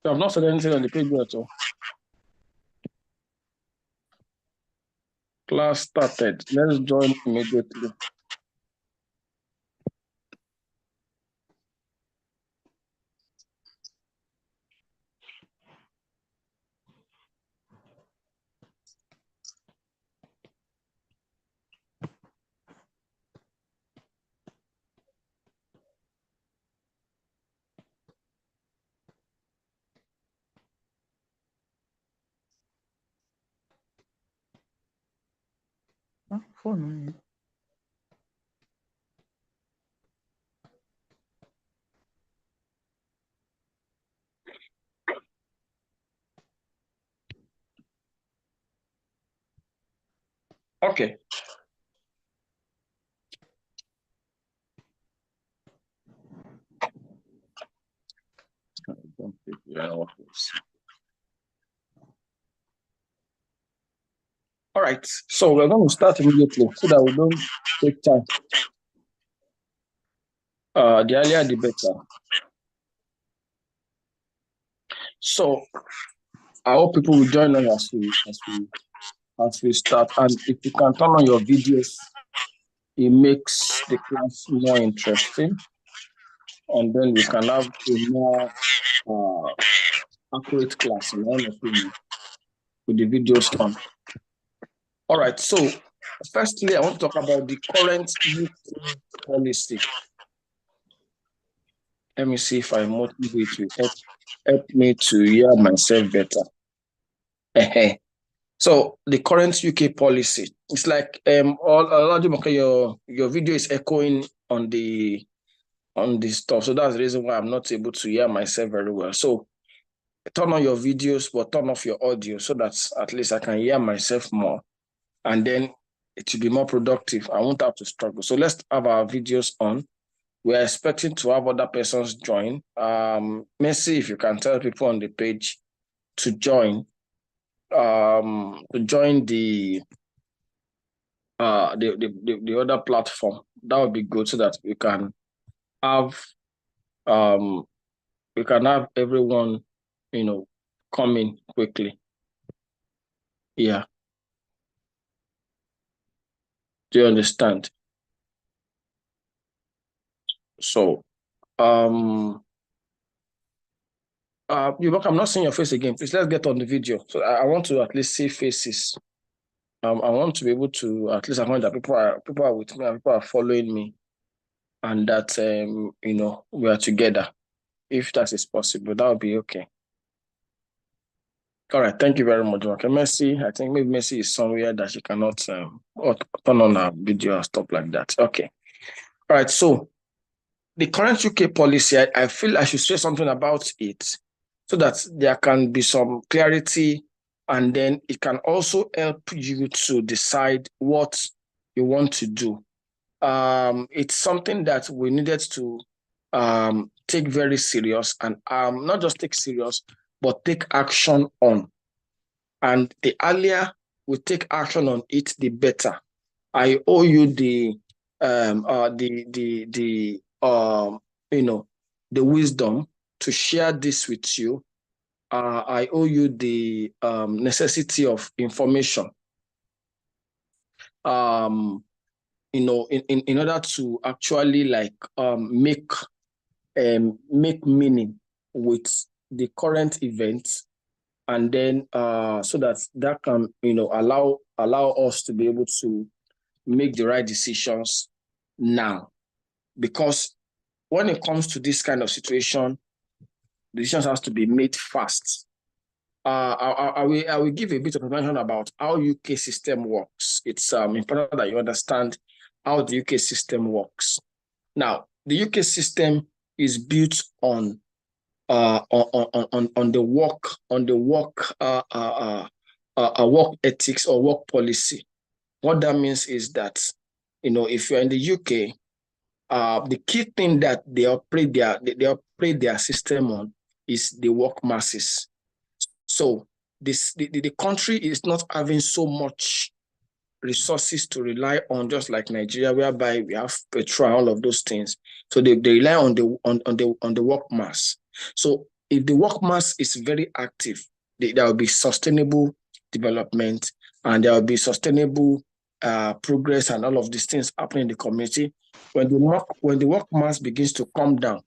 So I've not said anything on the page at all. Class started. Let's join immediately. Phone. Okay. All right. So we're going to start immediately so that we don't take time. The earlier the better. So I hope people will join us as we start. And if you can turn on your videos, it makes the class more interesting. And then we can have a more accurate class, in my opinion, with the videos on. All right. So firstly, I want to talk about the current UK policy. Let me see if I motivate you. Help me to hear myself better. So the current UK policy, it's like your video is echoing on the stuff. So that's the reason why I'm not able to hear myself very well. So turn on your videos, but turn off your audio so that at least I can hear myself more. And then it will be more productive. I won't have to struggle. So let's have our videos on. We're expecting to have other persons join. Messi, if you can tell people on the page to join the other platform, that would be good so that we can have everyone, coming quickly. Yeah. Do you understand? So I'm not seeing your face again. Please let's get on the video. So I want to at least see faces. I want to be able to at least acknowledge that people are with me and people are following me, and that we are together. If that is possible, that would be okay. All right, thank you very much. Okay, Messi. I think maybe Messi is somewhere that she cannot turn on her video and stuff like that. Okay. All right. So the current UK policy, I feel I should say something about it so that there can be some clarity, and then it can also help you to decide what you want to do. It's something that we needed to take very serious, and not just take serious, but take action on. And the earlier we take action on it, the better. I owe you the the wisdom to share this with you. I owe you the necessity of information. In order to actually make meaning with the current events, and then so that can allow us to be able to make the right decisions now. Because when it comes to this kind of situation, decisions has to be made fast. I will give a bit of information about how UK system works. It's important that you understand how the UK system works. Now, the UK system is built on the work ethics or work policy. What that means is that, if you're in the UK, the key thing that they operate their system on is the work masses. So the country is not having so much resources to rely on, just like Nigeria, whereby we have petrol, all of those things. So they rely on the work mass. So if the work mass is very active, there will be sustainable development, and there will be sustainable progress and all of these things happening in the community. When the work mass begins to come down,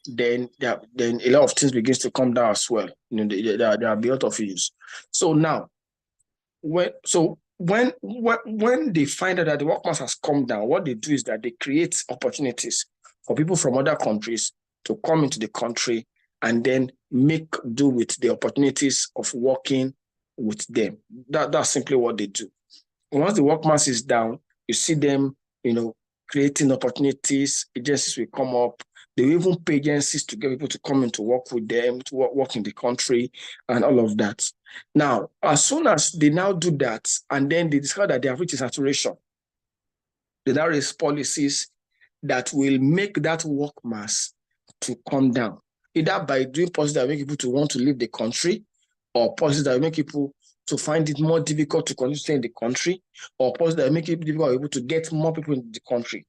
then a lot of things begins to come down as well. There will be a lot of issues. So now, when they find out that the work mass has come down, what they do is that they create opportunities for people from other countries to come into the country and then make do with the opportunities of working with them. That's simply what they do. Once the work mass is down, you see them, creating opportunities. Agencies will come up. They will even pay agencies to get people to come in to work with them, to work in the country, and all of that. Now, as soon as they now do that, and then they discover that they have reached saturation, they now raise policies that will make that work mass to come down, either by doing policies that make people to want to leave the country, or policies that make people to find it more difficult to continue to stay in the country, or policies that make it difficult able to get more people in the country.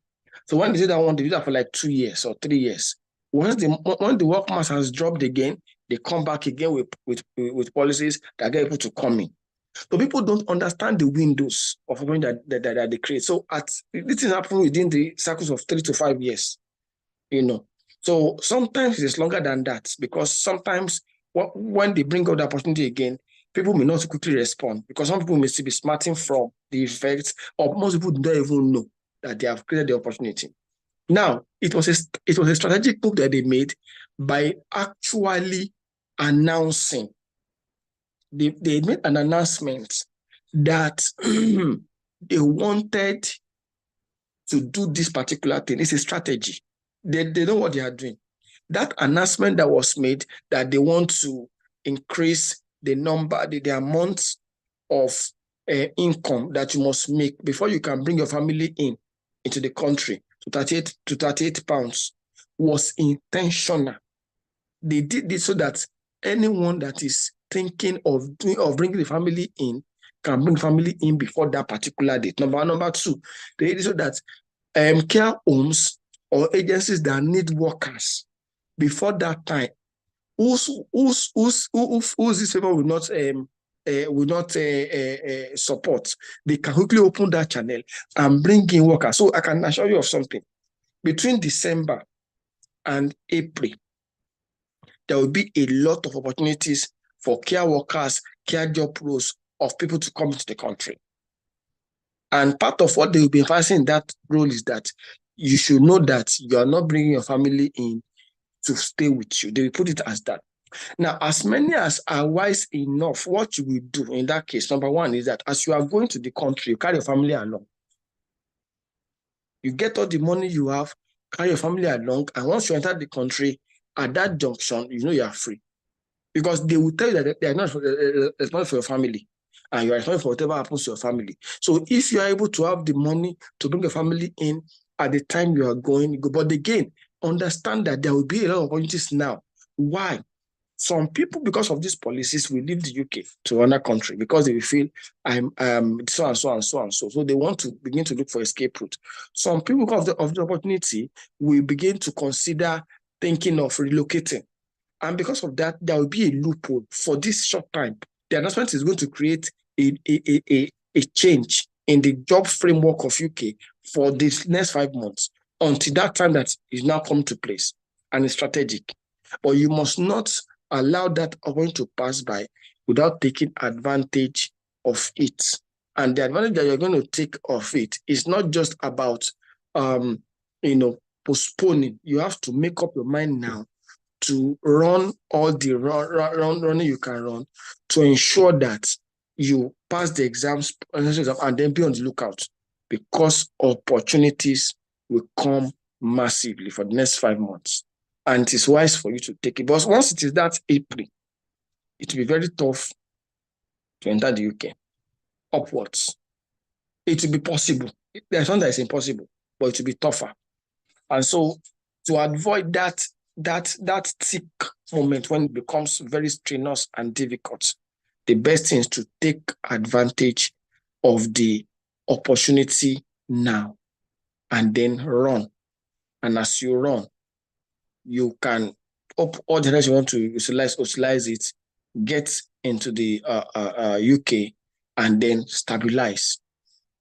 So when they do that one, they do that for like 2 years or 3 years. When the work mass has dropped again, they come back again with policies that get people to come in. So people don't understand the windows of opportunity that they create. So this is happening within the cycles of 3 to 5 years. So sometimes it's longer than that, because sometimes when they bring out the opportunity again, people may not quickly respond, because some people may still be smarting from the effects, or most people don't even know that they have created the opportunity. Now, it was a strategic move that they made by actually announcing. They made an announcement that they wanted to do this particular thing. It's a strategy. They know what they are doing. That announcement that was made, that they want to increase the amount of income that you must make before you can bring your family into the country to 38 pounds, was intentional. They did this so that anyone that is thinking of bringing the family in can bring family in before that particular date. Number two, they did it so that care homes or agencies that need workers before that time, whose this favor will not support, they can quickly open that channel and bring in workers. So I can assure you of something. Between December and April, there will be a lot of opportunities for care workers, care job roles of people to come into the country. And part of what they will be emphasizing in that role is that you should know that you are not bringing your family in to stay with you. They will put it as that. Now, as many as are wise enough, what you will do in that case, number one, is that as you are going to the country, you carry your family along. You get all the money you have, carry your family along, and once you enter the country, at that junction, you are free. Because they will tell you that they are not responsible for your family, and you are responsible for whatever happens to your family. So if you are able to have the money to bring your family in at the time you are going, go. But again, understand that there will be a lot of opportunities now. Why? Some people, because of these policies, will leave the UK to another country because they will feel I'm so and so and so and so. So they want to begin to look for escape route. Some people, because of the opportunity, will begin to consider thinking of relocating. And because of that, there will be a loophole for this short time. The announcement is going to create a change in the job framework of UK for this next 5 months until that time that is now come to place, and it's strategic. But you must not allow that opportunity to pass by without taking advantage of it. And the advantage that you're going to take of it is not just about postponing. You have to make up your mind now to run all the running you can run to ensure that you pass the exams and then be on the lookout, because opportunities will come massively for the next 5 months. And it is wise for you to take it. But once it is that April, it will be very tough to enter the UK upwards. It will be possible. There's something that is impossible, but it will be tougher. And so to avoid that thick moment when it becomes very strenuous and difficult, the best thing is to take advantage of the opportunity now and then run. And as you run, you can all the rest you want to utilize it, get into the UK, and then stabilize.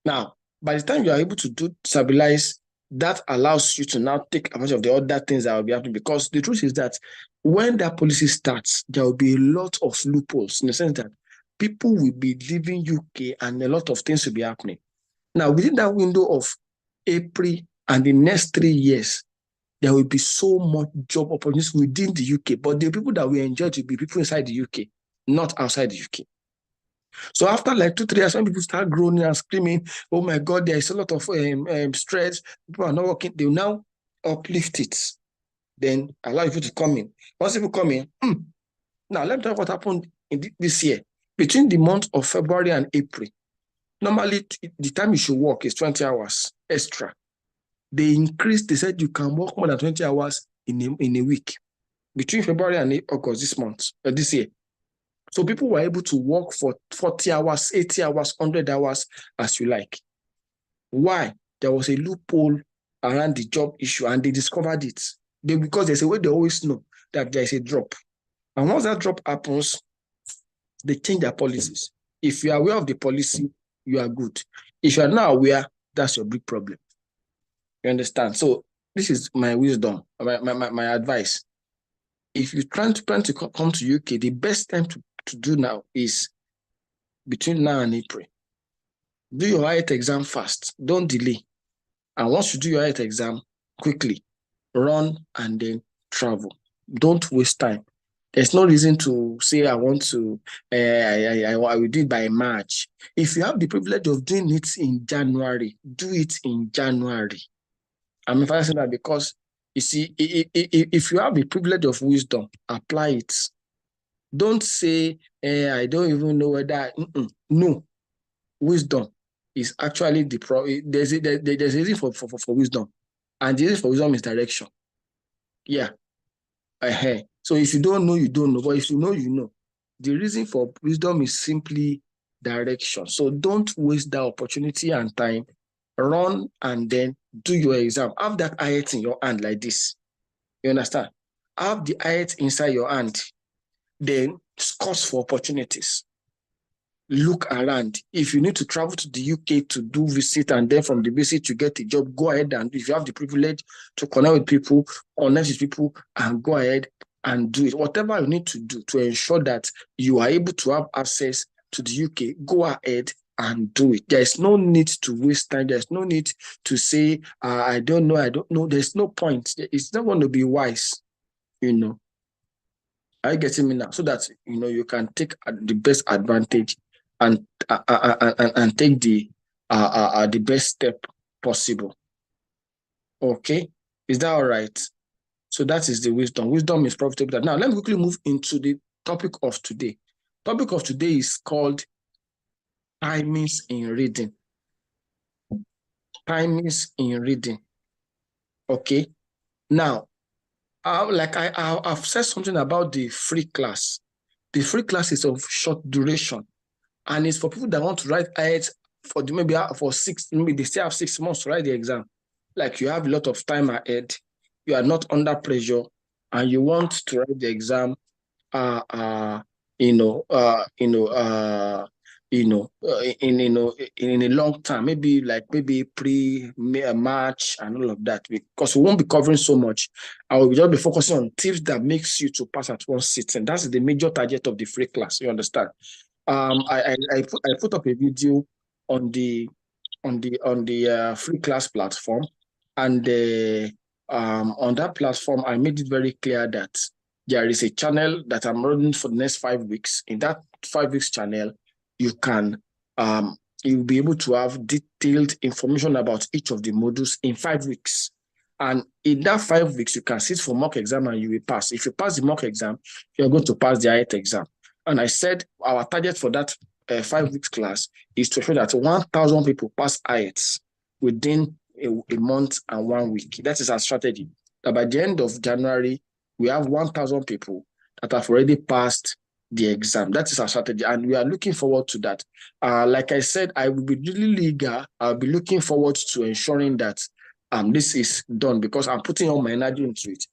Now, by the time you are able to stabilize, that allows you to now take advantage of the other things that will be happening. Because the truth is that when that policy starts, there will be a lot of loopholes in the sense that people will be leaving UK and a lot of things will be happening. Now, within that window of April and the next 3 years, there will be so much job opportunities within the UK, but the people that we enjoy to be people inside the UK, not outside the UK. So after like 2-3 years, when people start groaning and screaming, oh my God, there is a lot of stress, people are not working, they will now uplift it. Then allow people to come in. Once people come in, now let me tell you what happened in this year. Between the month of February and April, normally the time you should work is 20 hours extra. They increased, they said you can work more than 20 hours in a week between February and August this year. So people were able to work for 40 hours, 80 hours, 100 hours as you like. Why? There was a loophole around the job issue and they discovered it. Because there's a way they always know that there is a drop. And once that drop happens, they change their policies. If you are aware of the policy, you are good. If you are not aware, that's your big problem. You understand? So this is my wisdom, my advice. If you plan to come to UK, the best time to do now is between now and April. Do your IELTS exam fast. Don't delay. And once you do your IELTS exam, quickly run and then travel. Don't waste time. There's no reason to say I want to, I will do it by March. If you have the privilege of doing it in January, do it in January. I'm emphasizing that because you see, if you have the privilege of wisdom, apply it. Don't say, I don't even know whether, no. Wisdom is actually there's a reason for wisdom. And the reason for wisdom is direction. Yeah. So if you don't know, you don't know. But if you know, you know. The reason for wisdom is simply direction. So don't waste that opportunity and time. Run and then do your exam. Have that IELTS in your hand like this. You understand? Have the IELTS inside your hand. Then scores for opportunities. Look around. If you need to travel to the UK to do visit and then from the visit you get a job, go ahead, and if you have the privilege to connect with people, connect with people and go ahead and do it. Whatever you need to do to ensure that you are able to have access to the UK, go ahead and do it. There's no need to waste time. There's no need to say, I don't know. There's no point. It's not going to be wise, you know. Are you getting me now? So that, you know, you can take the best advantage and take the best step possible. Okay, is that all right? So that is the wisdom. Wisdom is profitable. Now let me quickly move into the topic of today. Topic of today is called timings in reading. Timings in reading. Okay. Now, like I've said something about the free class. The free class is of short duration. And it's for people that want to write IELTS for maybe they still have 6 months to write the exam. Like you have a lot of time ahead, you are not under pressure, and you want to write the exam, in a long time, maybe March and all of that, because we won't be covering so much. I will just be focusing on tips that makes you to pass at one sitting. That's the major target of the free class. You understand? I put up a video on the free class platform, and on that platform I made it very clear that there is a channel that I'm running for the next 5 weeks. In that 5 weeks channel, you can you'll be able to have detailed information about each of the modules in 5 weeks. And in that 5 weeks, you can sit for mock exam and you will pass. If you pass the mock exam, you're going to pass the IELTS exam. And I said our target for that 5 weeks class is to show that 1,000 people pass IELTS within a month and 1 week. That is our strategy. That by the end of January, we have 1,000 people that have already passed the exam. That is our strategy, and we are looking forward to that. Like I said, I will be really eager. I'll be looking forward to ensuring that this is done, because I'm putting all my energy into it.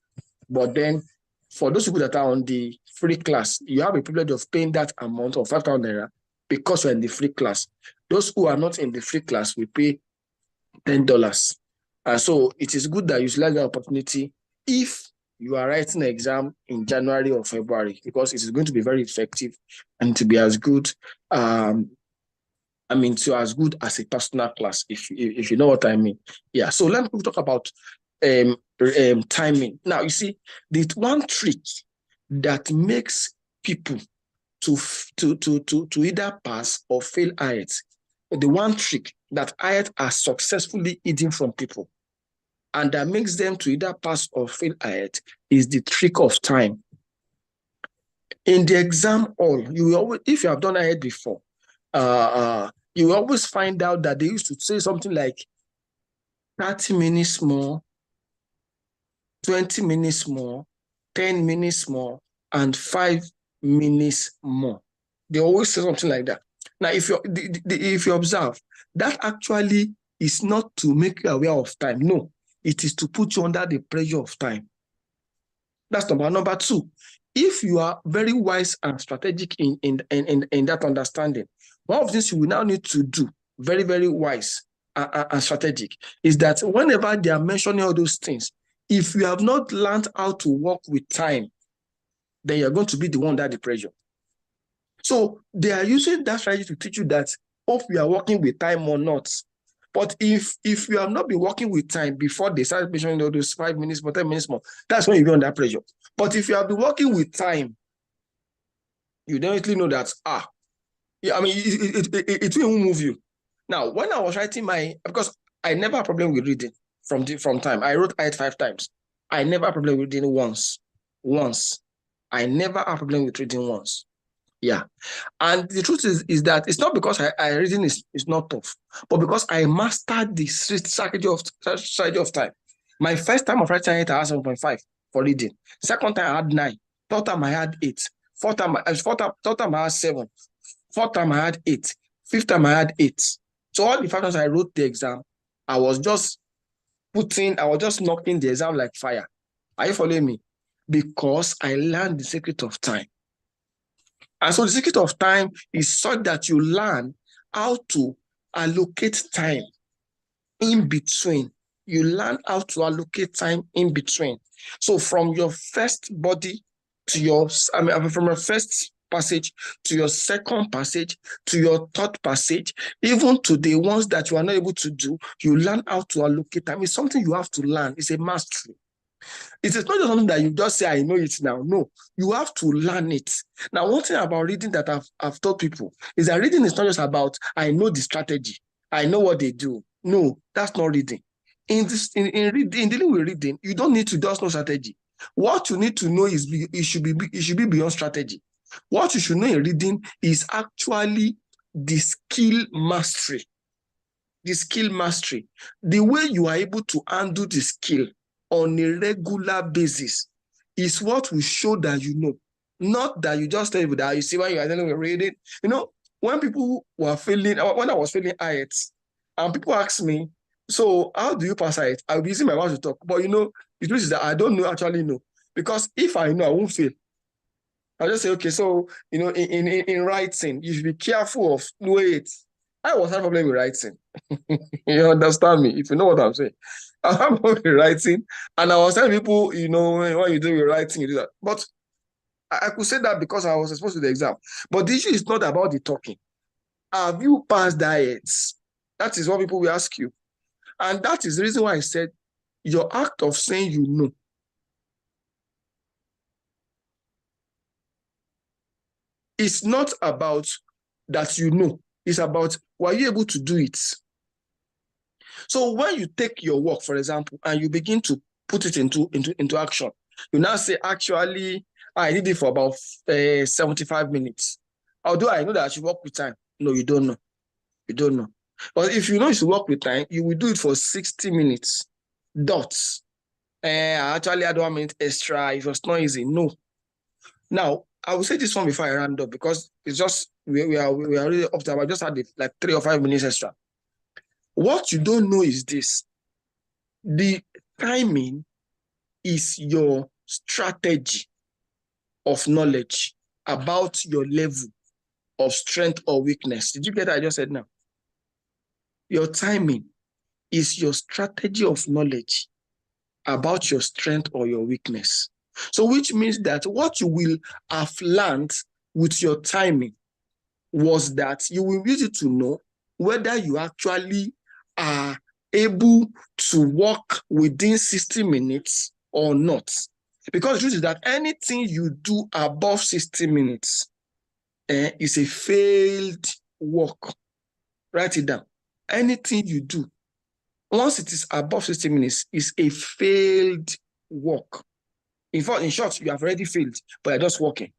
But then For those people that are on the free class, you have a privilege of paying that amount of 5,000 naira because you're in the free class. Those who are not in the free class will pay $10. And so it is good that you utilize that opportunity if you are writing an exam in January or February, because it is going to be very effective and to be as good, to as good as a personal class, if you know what I mean. Yeah. So let me talk about timing. Now, you see, the one trick that makes people to either pass or fail IELTS, the one trick that IELTS are successfully hidden from people, and that makes them to either pass or fail IELTS, is the trick of time. In the exam hall, you always, if you have done IELTS before, you always find out that they used to say something like 30 minutes more, 20 minutes more, 10 minutes more, and 5 minutes more. They always say something like that. Now, if you observe, that actually is not to make you aware of time. No, it is to put you under the pressure of time. That's number one. Number two, if you are very wise and strategic in that understanding, one of the things you will now need to do, very, very wise and strategic, is that whenever they are mentioning all those things, if you have not learned how to work with time, then you're going to be the one under the pressure. So they are using that strategy to teach you that if you are working with time or not. But if you have not been working with time before they start mentioning all those 5 minutes more, 10 minutes more, that's when you be under pressure. But if you have been working with time, you definitely know that, it will move you. Now, when I was writing because I never had a problem with reading from time. I wrote it 5 times. I never had a problem with reading once. I never had a problem with reading once. Yeah. And the truth is that it's not because I reading is not tough, but because I mastered the strategy of time. My first time of writing it, I had 7.5 for reading. Second time I had 9. Third time I had 8. Third time I had 7. Fourth time I had 8. Fifth time I had 8. So all the 5 times I wrote the exam, I was just knocking the exam like fire. Are you following me? Because I learned the secret of time. And so the secret of time is such that you learn how to allocate time in between. You learn how to allocate time in between. So from your first body to from your first passage to your second passage to your third passage, even to the ones that you are not able to do, you learn how to allocate time. It's something you have to learn. It's a mastery. It is not just something that you just say, I know it now. No, you have to learn it. Now, one thing about reading that I've told people is that reading is not just about, I know the strategy, I know what they do. No, that's not reading. In dealing with reading, you don't need to just know strategy. What you need to know is it should be beyond strategy. What you should know in reading is actually the skill mastery. The skill mastery. The way you are able to handle the skill on a regular basis is what will show that you know. Not that you just tell people that you see when you are dealing with reading. You know, when people were failing, when I was failing IELTS, and people ask me, so how do you pass IELTS? I'll be using my mouth to talk. But you know, the truth is that I don't actually know. Because if I know, I won't fail. I'll just say, okay, so you know, in writing, you should be careful of it. I was having a problem with writing. You understand me? If you know what I'm saying. I have a problem with writing, and I was telling people, you know, when you do with writing, you do that. But I could say that because I was exposed to the exam. But the issue is not about the talking. Have you passed IELTS? That is what people will ask you. And that is the reason why I said your act of saying you know. It's not about that you know. It's about, were you able to do it? So when you take your work, for example, and you begin to put it into action, you now say, actually, I did it for about 75 minutes. Although I know that I should work with time. No, you don't know. You don't know. But if you know you should work with time, you will do it for 60 minutes. Dots. Actually, I don't want 1 minute extra. It was not easy. No. Now, I will say this one before I round up, because it's just, we are really up to, I just had like 3 or 5 minutes extra. What you don't know is this. The timing is your strategy. of knowledge about your level of strength or weakness. Did you get what I just said now? Your timing is your strategy of knowledge about your strength or your weakness. So which means that what you will have learned with your timing was that you will use it to know whether you actually are able to work within 60 minutes or not. Because the truth is that anything you do above 60 minutes is a failed work. Write it down. Anything you do, once it is above 60 minutes, is a failed work. In fact, in short, you have already failed, but you're just working.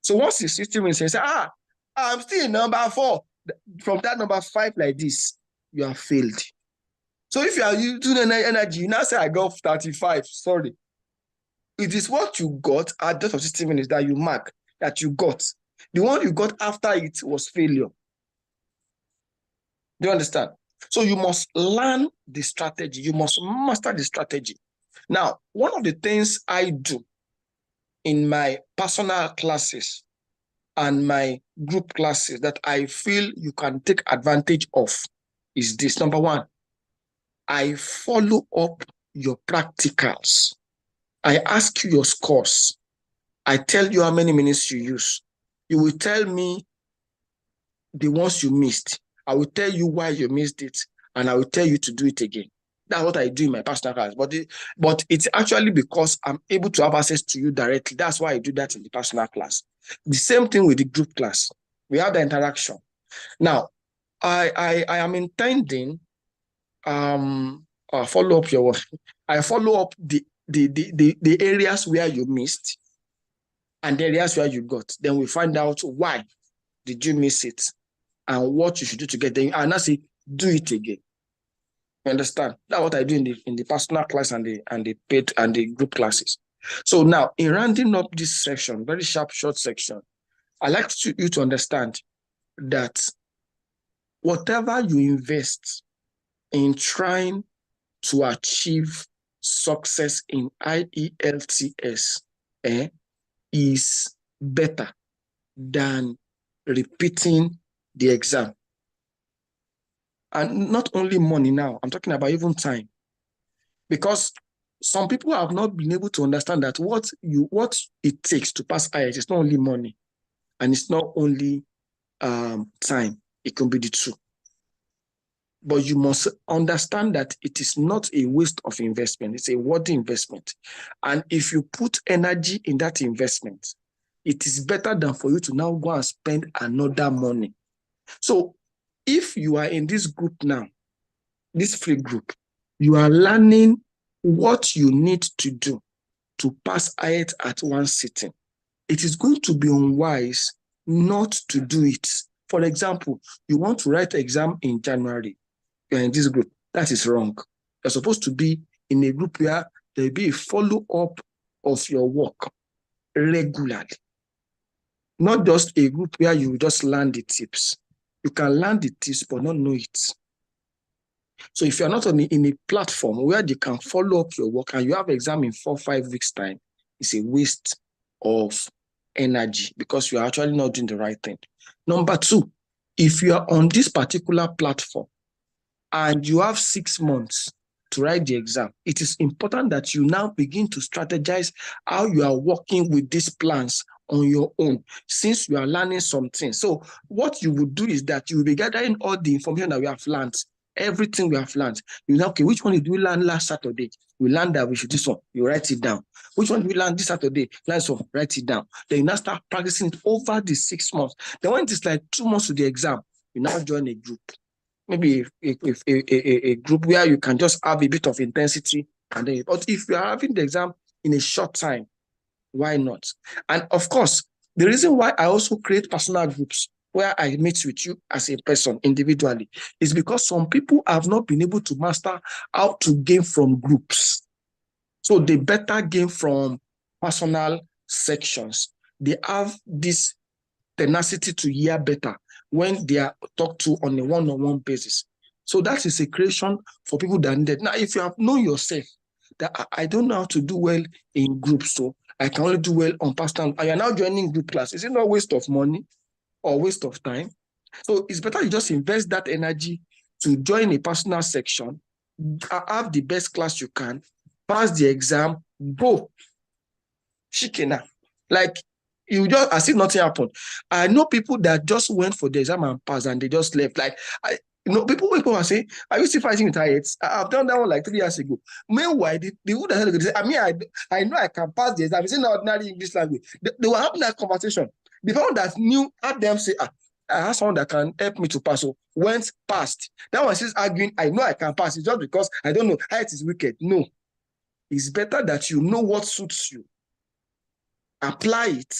So once it's 60 minutes, you say, I'm still in number 4. From that number 5 like this, you have failed. So if you are using energy, you now say I got 35. Sorry. It is what you got at the end of 60 minutes that you mark, that you got. The one you got after it was failure. Do you understand? So you must learn the strategy. You must master the strategy. Now, one of the things I do in my personal classes and my group classes that I feel you can take advantage of is this. Number one, I follow up your practicals. I ask you your scores. I tell you how many minutes you use. You will tell me the ones you missed. I will tell you why you missed it, and I will tell you to do it again. That's what I do in my personal class. But it's actually because I'm able to have access to you directly. That's why I do that in the personal class. The same thing with the group class. We have the interaction. Now, I am intending follow up your work. I follow up the areas where you missed and the areas where you got. Then we find out why did you miss it and what you should do to get there. And I say, do it again. You understand? That's what I do in the personal class and the paid and the group classes. So now, in rounding up this section, very sharp, short section, I like you to understand that whatever you invest in trying to achieve success in IELTS is better than repeating the exam. And not only money now, I'm talking about even time. Because some people have not been able to understand that what it takes to pass IELTS is not only money, and it's not only time. It can be the two. But you must understand that it is not a waste of investment. It's a worthy investment. And if you put energy in that investment, it is better than for you to now go and spend another money. So if you are in this group now, this free group, you are learning what you need to do to pass IELTS at one sitting. It is going to be unwise not to do it. For example, you want to write an exam in January. You're in this group. That is wrong. You're supposed to be in a group where there will be a follow-up of your work regularly. Not just a group where you just learn the tips. You can learn the tips but not know it. So if you're not in a platform where they can follow up your work and you have an exam in 4 or 5 weeks' time, it's a waste of energy because you're actually not doing the right thing. Number 2, if you are on this particular platform and you have 6 months to write the exam, it is important that you now begin to strategize how you are working with these plans on your own, since you are learning something. So what you would do is that you will be gathering all the information that we have learned, everything we have learned. You know, okay, which one did we learn last Saturday? We learned that we should do this one. You write it down. Which one did we learn this Saturday? Learn so, write it down. Then you now start practicing it over the 6 months. Then when it is like 2 months to the exam, you now join a group. Maybe a group where you can just have a bit of intensity. But if you are having the exam in a short time, why not? And of course, the reason why I also create personal groups where I meet with you as a person individually is because some people have not been able to master how to gain from groups. So they better gain from personal sections. They have this tenacity to hear better when they are talked to on a one-on-one basis. So that is a creation for people that need it. Now, if you have known yourself that I don't know how to do well in groups, so I can only do well on personal, and you're now joining group class. Is it not waste of money or waste of time? So it's better you just invest that energy to join a personal section, have the best class you can, pass the exam, go. Shikena. Like, you just, as if nothing happened. I know people that just went for the exam and passed and they just left. Like, people are saying, are you still fighting with IELTS? I've done that one like 3 years ago. Meanwhile, the would have said, I know I can pass the exam. It's in ordinary English language. They were having that conversation. The one that knew, had them say, I have someone that can help me to pass. So went past. That one says arguing, I know I can pass. It's just because I don't know. IELTS is wicked. No. It's better that you know what suits you. Apply it,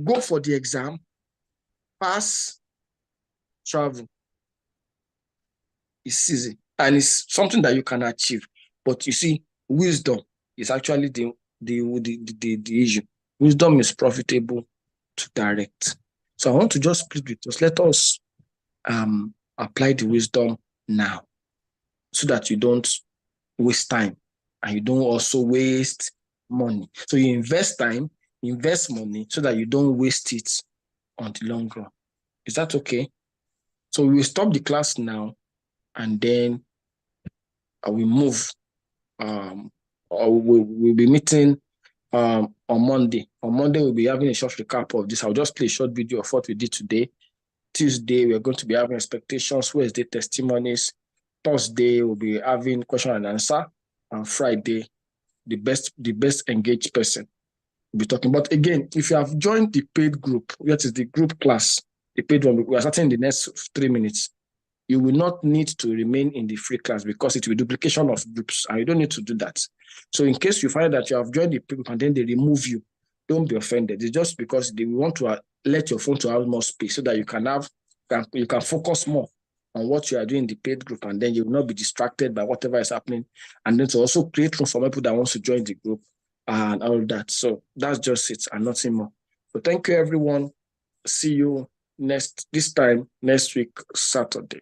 go for the exam, pass, travel. It's easy and it's something that you can achieve. But you see, wisdom is actually the issue. Wisdom is profitable to direct. So I want to just split with us. Let us apply the wisdom now so that you don't waste time and you don't also waste money. So you invest time, invest money so that you don't waste it on the long run. Is that okay? So we will stop the class now and then we move. Or we'll be meeting on Monday. On Monday, we'll be having a short recap of this. I'll just play a short video of what we did today. Tuesday, we're going to be having expectations. Wednesday, testimonies. Thursday, we'll be having question and answer. And Friday, the best engaged person will be talking. But again, if you have joined the paid group, that is the group class, the paid one, we are starting in the next 3 minutes. You will not need to remain in the free class because it will be duplication of groups and you don't need to do that. So in case you find that you have joined the group and then they remove you, don't be offended. It's just because they want to let your phone to have more space so that you can focus more on what you are doing in the paid group and then you will not be distracted by whatever is happening. And then to also create room for people that want to join the group and all of that. So that's just it and nothing more. So thank you, everyone. See you next week, Saturday.